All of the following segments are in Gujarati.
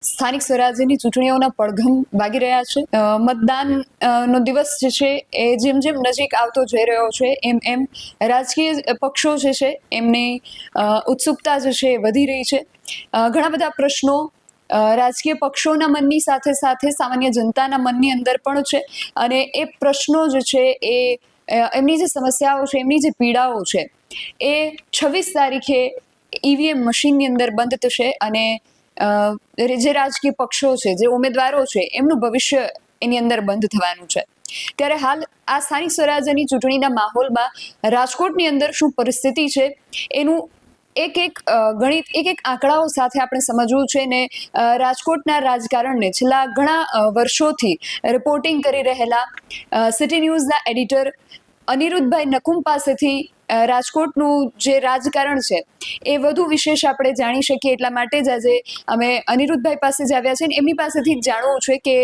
સ્થાનિક સ્વરાજ્યની ચૂંટણીઓના પડઘમ વાગી રહ્યા છે. મતદાન નો દિવસ જે છે એ જેમ જેમ નજીક આવતો જઈ રહ્યો છે એમ એમ રાજકીય પક્ષો જે છે એમની ઉત્સુકતા જે છે એ વધી રહી છે. ઘણા બધા પ્રશ્નો રાજકીય પક્ષોના મનની સાથે સાથે સામાન્ય જનતાના મનની અંદર પણ છે, અને એ પ્રશ્નો જે છે એ એમની જે સમસ્યાઓ છે, એમની જે પીડાઓ છે એ 26 તારીખે ઈવીએમ મશીનની અંદર બંધ થશે, અને જે રાજકીય પક્ષો છે, જે ઉમેદવારો છે, એમનું ભવિષ્ય એની અંદર બંધ થવાનું છે. ત્યારે હાલ આ સ્થાનિક સ્વરાજ્યની ચૂંટણીના માહોલમાં રાજકોટની અંદર શું પરિસ્થિતિ છે એનું એક એક ગણિત, એક એક આંકડાઓ સાથે આપણે સમજવું છે. ને રાજકોટના રાજકારણને છેલ્લા ઘણા વર્ષોથી રિપોર્ટિંગ કરી રહેલા સિટી ન્યૂઝના એડિટર અનિરુદ્ધભાઈ નકુમ પાસેથી રાજકોટનું જે રાજકારણ છે એ વધુ વિશેષ આપણે જાણી શકીએ, એટલા માટે જ આજે અમે અનિરુદ્ધભાઈ પાસે જ આવ્યા છે અને એમની પાસેથી જાણવું છે કે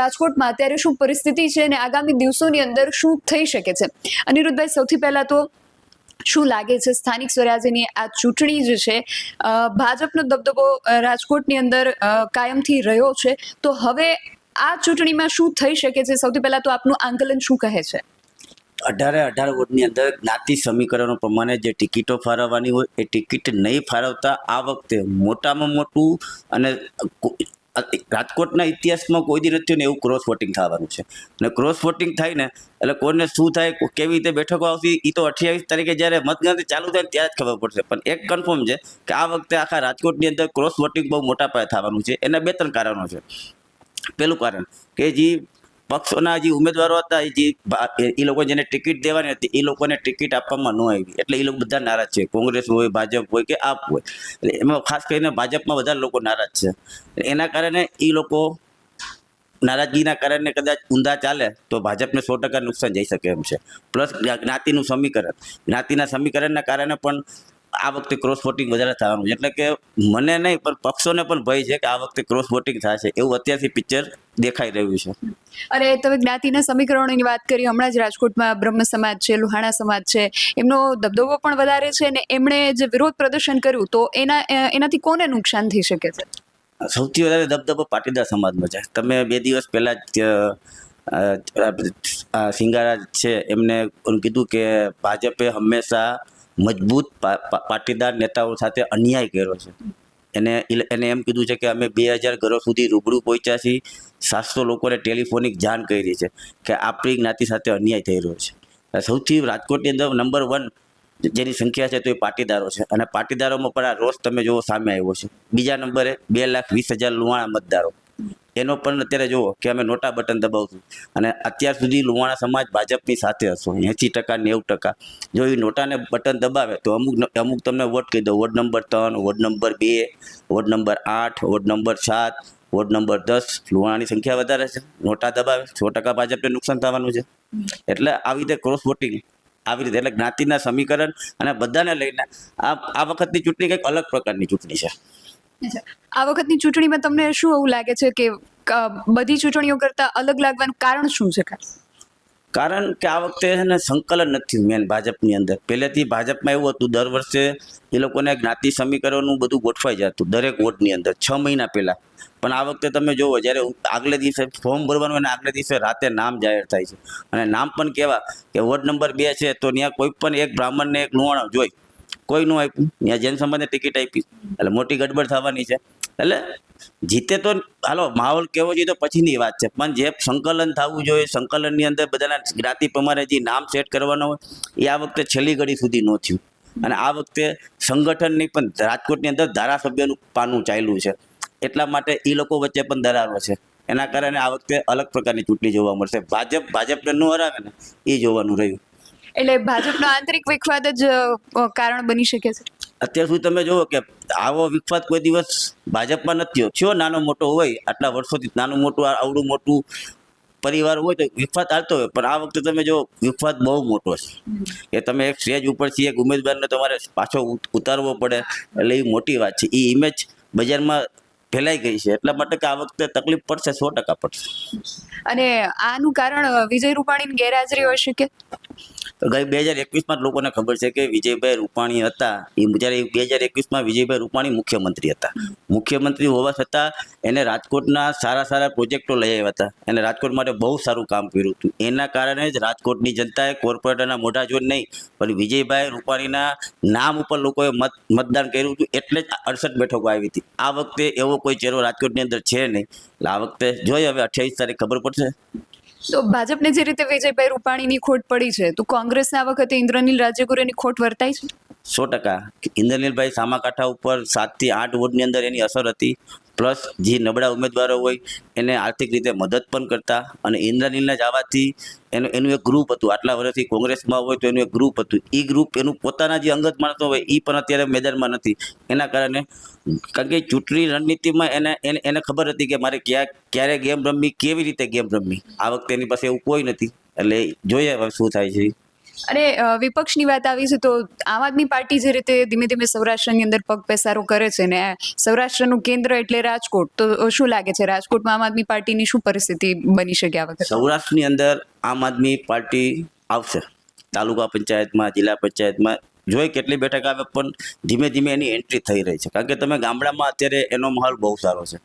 રાજકોટમાં અત્યારે શું પરિસ્થિતિ છે અને આગામી દિવસોની અંદર શું થઈ શકે છે. અનિરુદ્ધભાઈ, સૌથી પહેલા તો શું લાગે છે સ્થાનિક સ્વરાજ્યની આ ચૂંટણી જે છે, ભાજપનો દબદબો રાજકોટની અંદર કાયમથી રહ્યો છે, તો હવે આ ચૂંટણીમાં શું થઈ શકે છે? સૌથી પહેલા તો આપનું આંકલન શું કહે છે? 18 વોર્ડની અંદર જ્ઞાતિ સમીકરણો પ્રમાણે જે ટિકિટો ફાળવવાની હોય એ ટિકિટ નહીં ફાળવતા આ વખતે મોટામાં મોટું, અને રાજકોટના ઇતિહાસમાં કોઈ દી નથી ને એવું ક્રોસ વોટિંગ થવાનું છે. અને ક્રોસ વોટિંગ થાય ને એટલે કોઈને શું થાય, કેવી રીતે બેઠકો આવશે એ તો 28 તારીખે જ્યારે મતગણતરી ચાલુ થાય ત્યારે જ ખબર પડશે. પણ એક કન્ફર્મ છે કે આ વખતે આખા રાજકોટની અંદર ક્રોસ વોટિંગ બહુ મોટા પાયે થવાનું છે. એના 2-3 કારણો છે. પહેલું કારણ કે જે પક્ષોના જે ઉમેદવારો હતા એ લોકો જેને ટિકિટ દેવાની હતી એ લોકોને ટિકિટ આપવામાં ન આવી, એટલે એ લોકો બધા નારાજ છે. કોંગ્રેસ હોય, ભાજપ હોય કે આપ હોય, એટલે એમાં ખાસ કરીને ભાજપમાં બધા લોકો નારાજ છે. એના કારણે એ લોકો નારાજગીના કારણે કદાચ ઊંધા ચાલે તો ભાજપને 100% નુકસાન જઈ શકે એમ છે. પ્લસ જ્ઞાતિના સમીકરણના કારણે પણ આ વખતે ક્રોસ વોટિંગ વધારે થવાનું છે. એટલે કે મને નહીં પણ પક્ષોને પણ ભય છે કે આ વખતે ક્રોસ વોટિંગ થશે એવું અત્યારથી પિક્ચર દેખાઈ રહ્યું છે. અને તમે જ્ઞાતિના સમીકરણોની વાત કરી, હમણાં જ રાજકોટમાં બ્રહ્મ સમાજ છે, લુહાણા સમાજ છે, એમનો દબદબો પણ વધારે છે, અને એમણે જે વિરોધ પ્રદર્શન કર્યું તો એનાથી કોને નુકસાન થઈ શકે છે? સૌથી વધારે દબદબો પાટીદાર સમાજનો છે. તમે 2 દિવસ પહેલા જ સિંગારા છે એમને કીધું કે ભાજપે હંમેશા મજબૂત પાટીદાર નેતાઓ સાથે અન્યાય કર્યો છે. એને એમ કીધું છે કે અમે 2000 ઘરો સુધી રૂબરૂ પહોંચ્યા છીએ, 700 લોકોને ટેલિફોનિક જાણ કરી છે કે આપણી જ્ઞાતિ સાથે અન્યાય થઈ રહ્યો છે. સૌથી રાજકોટની અંદર નંબર 1 જેની સંખ્યા છે તો એ પાટીદારો છે, અને પાટીદારોમાં પણ આ રોષ તમે જુઓ સામે આવ્યો છે. બીજા નંબરે 2,20,000 લુહાણા મતદારો, એનો પણ અત્યારે જુઓ કે અમે નોટા બટન દબાવશું, અને અત્યાર સુધી લુહાણા સમાજ ભાજપની સાથે હશો 80%, 90%. જો એ નોટાને બટન દબાવે તો અમુક તમને વોટ કહી દો, ward number 3, ward number 2, ward number 8, ward number 7, ward number 10. લુહાણાની સંખ્યા વધારે છે, નોટા દબાવે 100% ભાજપને નુકસાન થવાનું છે. એટલે આવી રીતે ક્રોસ વોટિંગ આવી રીતે, એટલે જ્ઞાતિના સમીકરણ અને બધાને લઈને આ વખતની ચૂંટણી કંઈક અલગ પ્રકારની ચૂંટણી છે. આ વખતની ચૂંટણીમાં તમને શું એવું લાગે છે કે બધી ચૂંટણીઓ કરતા અલગ લાગવાનું કારણ શું છે? કારણ કે આ વખતે છે ને સંકલન નથી મેન ભાજપની અંદર. પહેલેથી ભાજપમાં એવું હતું, દર વર્ષે એ લોકોને જ્ઞાતિ સમીકરણનું બધું ગોઠવાઈ જતું દરેક વોર્ડની અંદર 6 મહિના પહેલાં. પણ આ વખતે તમે જુઓ, જ્યારે આગલે દિવસે ફોર્મ ભરવાનું અને આગલે દિવસે રાતે નામ જાહેર થાય છે, અને નામ પણ કેવા કે વોર્ડ નંબર 2 છે તો ત્યાં કોઈ પણ એક બ્રાહ્મણને એક લુહાણો જોઈ, કોઈનું આપ્યું, ત્યાં જૈન સમાજને ટિકિટ આપી, એટલે મોટી ગડબડ થવાની છે. એટલે જીતે તો હાલો, માહોલ કેવો છે તો પછીની વાત છે, પણ જે સંકલન થવું જોઈએ, સંકલનની અંદર બધાના જ્ઞાતિ પ્રમાણે જે નામ સેટ કરવાના હોય એ આ વખતે છેલ્લી ઘડી સુધી ન થયું. અને આ વખતે સંગઠનની પણ રાજકોટની અંદર ધારાસભ્યનું પાનું ચાલ્યું છે, એટલા માટે એ લોકો વચ્ચે પણ દરારો છે. એના કારણે આ વખતે અલગ પ્રકારની ચૂંટણી જોવા મળશે. ભાજપને ન હરાવે ને એ જોવાનું રહ્યું. એટલે ભાજપનો આંતરિક વિખવાદ જ કારણ બની શકે છે. અત્યાર સુધી તમે જુઓ કે આવો વિખવાદ કોઈ દિવસ ભાજપમાં નથી થયો. નાનો મોટો હોય, આટલા વર્ષોથી નાનું મોટું આવડું મોટું પરિવાર હોય તો વિખવાદ આવતો હોય, પણ આ વખતે તમે જો વિખવાદ બહુ મોટો છે કે તમે એક સ્ટેજ ઉપરથી એક ઉમેદવારને તમારે પાછો ઉતારવો પડે, એટલે એ મોટી વાત છે. એ ઇમેજ બજારમાં ફેલાઈ ગઈ છે, એટલા માટે કે આ વખતે તકલીફ પડશે, 100% પડશે. અને આનું કારણ વિજય રૂપાણીની ગેરહાજરી હોઈ શકે? તો ગઈ 2021માં લોકોને ખબર છે કે વિજયભાઈ રૂપાણી હતા એ જ્યારે 2021માં વિજયભાઈ રૂપાણી મુખ્યમંત્રી હતા. મુખ્યમંત્રી હોવા છતાં એને રાજકોટના સારા પ્રોજેક્ટો લઈ આવ્યા હતા. એને રાજકોટ માટે બહુ સારું કામ કર્યું હતું. એના કારણે જ રાજકોટની જનતાએ કોર્પોરેટરના મોઢા જોઈને નહીં પણ વિજયભાઈ રૂપાણીના નામ ઉપર લોકોએ મતદાન કર્યું હતું. એટલે જ 68 બેઠકો આવી હતી. આ વખતે એવો કોઈ ચહેરો રાજકોટની અંદર છે નહીં. એટલે આ વખતે જોઈએ હવે 28 તારીખ ખબર પડશે. તો ભાજપને જે રીતે વિજયભાઈ રૂપાણીની ખોટ પડી છે તો કોંગ્રેસના વખતે ઇન્દ્રનીલ રાજ્યગુરુની ખોટ વર્તાય છે. 100% ઇન્દ્રનીલભાઈ સામાકાંઠા ઉપર 7 થી 8 વોર્ડની અંદર એની અસર હતી. પ્લસ જે નબળા ઉમેદવારો હોય એને આર્થિક રીતે મદદ પણ કરતા. અને ઇન્દ્રનીલના જવાથી એનું એક ગ્રુપ હતું. આટલા વર્ષથી કોંગ્રેસમાં હોય તો એનું એક ગ્રુપ હતું. એ ગ્રુપ એનું પોતાના જે અંગત માણસો હોય એ પણ અત્યારે મેદાનમાં નથી. એના કારણે કારણ કે ચૂંટણી રણનીતિમાં એને ખબર હતી કે મારે ક્યારે ગેમ રમવી, કેવી રીતે ગેમ રમવી. આ વખતે એની પાસે એવું કોઈ નથી. એટલે જોઈએ હવે શું થાય છે. અને વિપક્ષની વાત આવી છે તો આમ આદમી પાર્ટી જે રીતે ધીમે ધીમે સૌરાષ્ટ્રની અંદર પગ પેસારો કરે છે ને સૌરાષ્ટ્રનું કેન્દ્ર એટલે રાજકોટ, તો શું લાગે છે રાજકોટમાં આમ આદમી પાર્ટીની શું પરિસ્થિતિ બની શકે આ વખતે? સૌરાષ્ટ્રની અંદર આમ આદમી પાર્ટી આવશે. તાલુકા પંચાયતમાં, જિલ્લા પંચાયતમાં જોઈએ કેટલી બેઠક આવે પણ ધીમે ધીમે એની એન્ટ્રી થઈ રહી છે. કારણ કે તમે ગામડામાં અત્યારે એનો માહોલ બહુ સારો છે.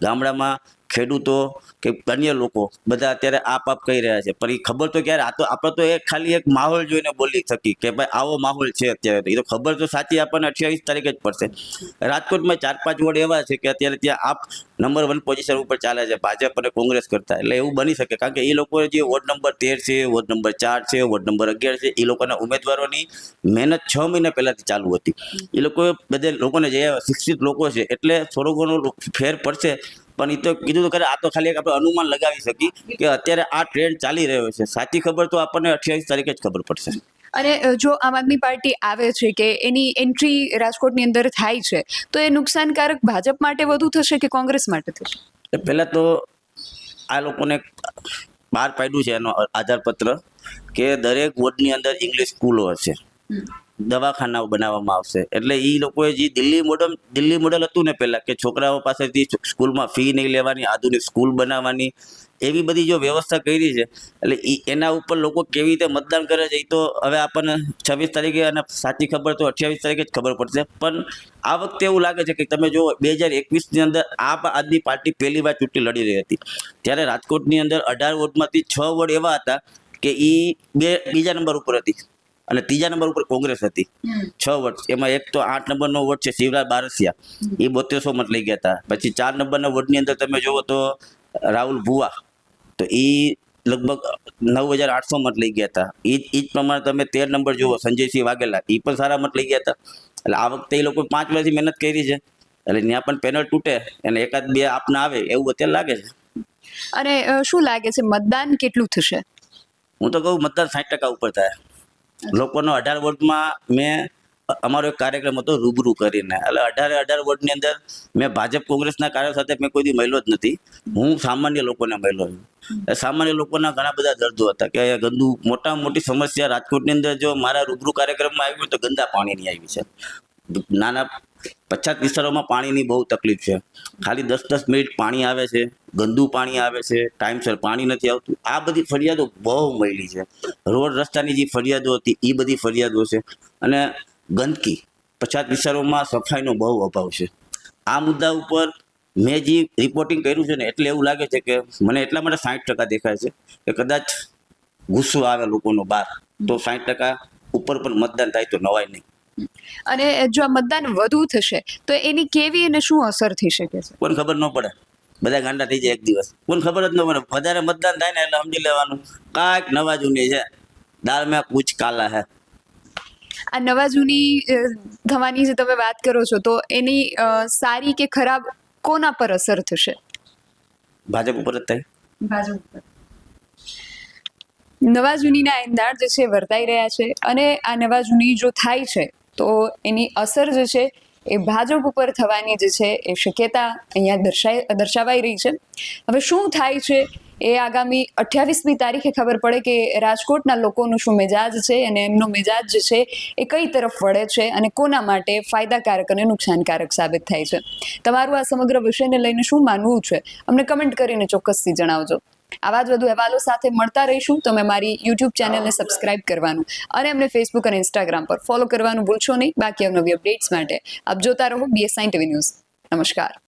ગામડામાં ખેડૂતો કે અન્ય લોકો બધા અત્યારે આપ કહી રહ્યા છે. પણ એ ખબર તો ક્યારે આપણે તો ખાલી એક માહોલ જોઈને બોલી શકી કે ભાઈ આવો માહોલ છે અત્યારે. એ તો ખબર તો સાચી આપણને 28 તારીખે જ પડશે. રાજકોટમાં 4-5 વોર્ડ એવા છે કે અત્યારે ત્યાં આપ નંબર 1 પોઝિશન ઉપર ચાલે છે ભાજપ અને કોંગ્રેસ કરતા. એટલે એવું બની શકે કારણ કે એ લોકો જે વોર્ડ નંબર 13 છે, વોર્ડ નંબર 4 છે, વોર્ડ નંબર 11 છે, એ લોકોના ઉમેદવારોની મહેનત 6 મહિના પહેલાથી ચાલુ હતી. એ લોકો બધે લોકોને જે શિક્ષિત લોકો છે એટલે થોડો ઘણો ફેર પડશે. પણ એ તો કીધું તો કરે આ તો ખાલી એક આપણે અનુમાન લગાવી શકીએ કે અત્યારે આ ટ્રેન્ડ ચાલી રહ્યો છે. સાચી ખબર તો આપણને 28 તારીખે જ ખબર પડશે. અને જો આમ આદમી પાર્ટી આવે છે કે એની એન્ટ્રી રાજકોટની અંદર થાય છે તો એ નુકસાનકારક ભાજપ માટે વધુ થશે કે કોંગ્રેસ માટે થશે? પહેલા તો આ લોકોને બહાર પાડ્યું છે એનો આધારપત્ર કે દરેક વોર્ડની અંદર ઇંગ્લિશ સ્કૂલો હશે, દવાખાનાઓ બનાવવામાં આવશે. એટલે એ લોકોએ જે દિલ્હી મોડલ હતું ને પહેલા કે છોકરાઓ પાસેથી સ્કૂલમાં ફી નહીં લેવાની, આધુનિક સ્કૂલ બનાવવાની, એવી બધી જો વ્યવસ્થા કરી છે. એટલે એના ઉપર લોકો કેવી રીતે મતદાન કરે છે એ તો હવે આપણને 26 તારીખે અને સાચી ખબર તો 28 તારીખે જ ખબર પડશે. પણ આ વખતે એવું લાગે છે કે તમે જો 2021ની અંદર આમ આદમી પાર્ટી પહેલી વાર ચૂંટણી લડી રહી હતી ત્યારે રાજકોટની અંદર 18 વોર્ડમાંથી 6 વોર્ડ એવા હતા કે એ બીજા નંબર ઉપર હતી અને ત્રીજા નંબર ઉપર કોંગ્રેસ હતી. 6 વોટ એમાં એક તો 8 નંબરનો વોટ છે શિવરાજ બારસિયા, એ 7200 મત લઈ ગયા હતા. પછી 4 નંબરના વોટની અંદર તમે જુઓ તો રાહુલ ભુવા, તો એ લગભગ 9800 મત લઈ ગયા હતા. એ જ પ્રમાણે તમે 13 નંબર જુઓ સંજયસિંહ વાઘેલા, એ પણ સારા મત લઈ ગયા હતા. એટલે આ વખતે એ લોકો 5 વર્ષથી મહેનત કરી છે. એટલે ત્યાં પણ પેનલ તૂટે અને એકાદ બે આપના આવે એવું અત્યારે લાગે છે. અને શું લાગે છે મતદાન કેટલું થશે? હું તો કહું મતદાન 60% ઉપર થાય. લોકોનો 18 વોર્ડમાં મેં અમારો એક કાર્યક્રમ હતો રૂબરૂ કરીને. એટલે 18 વોર્ડની અંદર મેં ભાજપ કોંગ્રેસના કાર્યો સાથે મેં કોઈ દી મળ્યો જ નથી. હું સામાન્ય લોકોને મળ્યો છું. સામાન્ય લોકોના ઘણા બધા દર્દો હતા કે ગંદુ મોટી સમસ્યા રાજકોટની અંદર જો મારા રૂબરૂ કાર્યક્રમમાં આવી તો ગંદા પાણીની આવી છે. નાના પછાત વિસ્તારોમાં પાણીની બહુ તકલીફ છે. ખાલી 10-10 મિનિટ પાણી આવે છે, ગંદુ પાણી આવે છે, ટાઈમસર પાણી નથી આવતું. આ બધી ફરિયાદો બહુ મળી છે. રોડ રસ્તાની જે ફરિયાદો હતી એ બધી ફરિયાદો છે. અને ગંદકી, પછાત વિસ્તારોમાં સફાઈનો બહુ અભાવ છે. આ મુદ્દા ઉપર મેં જે રિપોર્ટિંગ કર્યું છે ને એટલે એવું લાગે છે કે મને એટલા માટે 60% દેખાય છે કે કદાચ ગુસ્સો આવે લોકોનો બહાર તો 60% ઉપર પણ મતદાન થાય તો નવાય નહીં. અને જો આ મતદાન વધુ થશે તો એની કેવી અને શું અસર થઈ શકે છે? કોઈને ખબર ન પડે, બધા ગાંડા થઈ જાય એક દિવસ. કોઈને ખબર જ ન પડે. વધારે મતદાન થાય ને એટલે સમજી લેવાનું કાંઈક નવા જૂની છે, દાળ મેં કુછ કાલા હે. આ નવા જૂની થવાની જે તમે વાત કરો છો તો એની સારી કે ખરાબ કોના પર અસર થશે? ભાજપ ઉપર જ થાય. ભાજપ ઉપર. નવા જૂનીના એંધાણ જે છે વર્તાઈ રહ્યા છે અને આ નવા જૂની જો થાય છે તો એની અસર જે છે એ ભાજપ ઉપર થવાની જે છે એ શક્યતા અહીંયા દર્શાવાઈ રહી છે. હવે શું થાય છે એ આગામી 28મી તારીખે ખબર પડે કે રાજકોટના લોકોનું શું મિજાજ છે અને એમનો મિજાજ જે છે એ કઈ તરફ વળે છે અને કોના માટે ફાયદાકારક અને નુકસાનકારક સાબિત થાય છે. તમારું આ સમગ્ર વિષયને લઈને શું માનવું છે અમને કમેન્ટ કરીને ચોક્કસથી જણાવજો. આવા જ વધુ અહેવાલો સાથે મળતા રહીશું. તમે મારી યુટ્યુબ ચેનલને સબસ્ક્રાઇબ કરવાનું અને અમને ફેસબુક અને ઇન્સ્ટાગ્રામ પર ફોલો કરવાનું ભૂલશો નહીં. બાકી અવનવી અપડેટ્સ માટે આપ જોતા રહો BS9 TV ન્યૂઝ. નમસ્કાર.